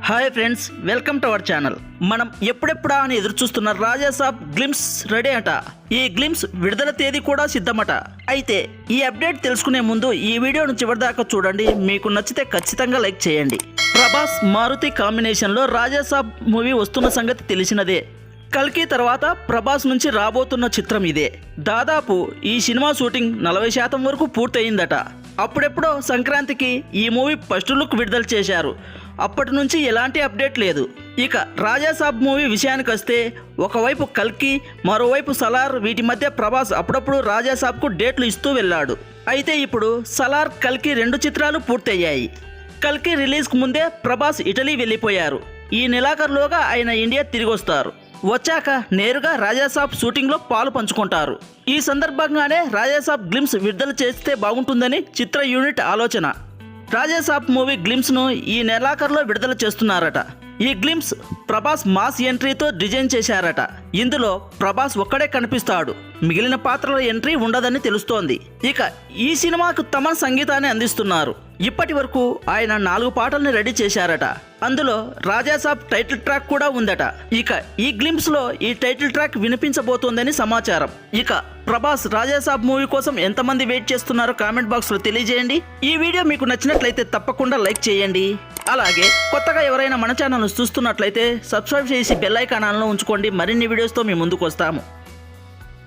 Hi friends, welcome to our channel. మనం ఎప్పుడెప్పుడా అని ఎదురు చూస్తున్న రాజాసాబ్ గ్లిమ్స్ రెడీ అట. ఈ గ్లిమ్స్ విడుదల తేదీ కూడా సిద్ధమట. అయితే ఈ అప్డేట్ తెలుసుకునే ముందు ఈ వీడియోను చివరిదాకా చూడండి. మీకు నచ్చితే ఖచ్చితంగా లైక్ చేయండి. ప్రభాస్ మారుతి కాంబినేషన్లో రాజాసాబ్ మూవీ వస్తున్న సంగతి తెలిసినదే. కల్కి తర్వాత ప్రభాస్ నుంచి రాబోతున్న చిత్రం ఇదే. దాదాపు ఈ సినిమా షూటింగ్ 40% వరకు పూర్తయిందట. అప్పుడెప్పుడో సంక్రాంతికి ఈ మూవీ ఫస్ట్ లుక్ విడుదల చేశారు. అప్పటి నుంచి ఎలాంటి అప్డేట్ లేదు. ఇక రాజాసాబ్ మూవీ విషయానికి వస్తే ఒకవైపు కల్కి, మరోవైపు సలార్, వీటి మధ్య ప్రభాస్ అప్పుడప్పుడు రాజాసాబ్కు డేట్లు ఇస్తూ వెళ్ళాడు. అయితే ఇప్పుడు సలార్, కల్కి 2 చిత్రాలు పూర్తయ్యాయి. కల్కి రిలీజ్కు ముందే ప్రభాస్ ఇటలీ వెళ్ళిపోయారు. ఈ నెలాఖరులోగా ఆయన ఇండియా తిరిగి వస్తారు. వచ్చాక నేరుగా రాజాసాబ్ షూటింగ్లో పాలు పంచుకుంటారు. ఈ సందర్భంగానే రాజాసాబ్ గ్లిమ్స్ విడుదల చేస్తే బాగుంటుందని చిత్ర యూనిట్ ఆలోచన. రాజాసాబ్ మూవీ గ్లిమ్స్ను ఈ నెలాఖరులో విడుదల చేస్తున్నారట. ఈ గ్లిమ్స్ ప్రభాస్ మాస్ ఎంట్రీతో డిజైన్ చేశారట. ఇందులో ప్రభాస్ ఒక్కడే కనిపిస్తాడు, మిగిలిన పాత్రల ఎంట్రీ ఉండదని తెలుస్తోంది. ఇక ఈ సినిమాకు తమ సంగీతాన్ని అందిస్తున్నారు. ఇప్పటి వరకు ఆయన 4 పాటల్ని రెడీ చేశారట. అందులో రాజాసాబ్ టైటిల్ ట్రాక్ కూడా ఉందట. ఇక ఈ గ్లిమ్స్ లో ఈ టైటిల్ ట్రాక్ వినిపించబోతోందని సమాచారం. ఇక ప్రభాస్ రాజాసాబ్ మూవీ కోసం ఎంతమంది వెయిట్ చేస్తున్నారో కామెంట్ బాక్స్ లో తెలియజేయండి. ఈ వీడియో మీకు నచ్చినట్లయితే తప్పకుండా లైక్ చేయండి. అలాగే కొత్తగా ఎవరైనా మన ఛానల్ను చూస్తున్నట్లయితే సబ్స్క్రైబ్ చేసి బెల్ ఐకాన్ ఆన్లో ఉంచుకోండి. మరిన్ని వీడియోస్తో మీ ముందుకు వస్తాము.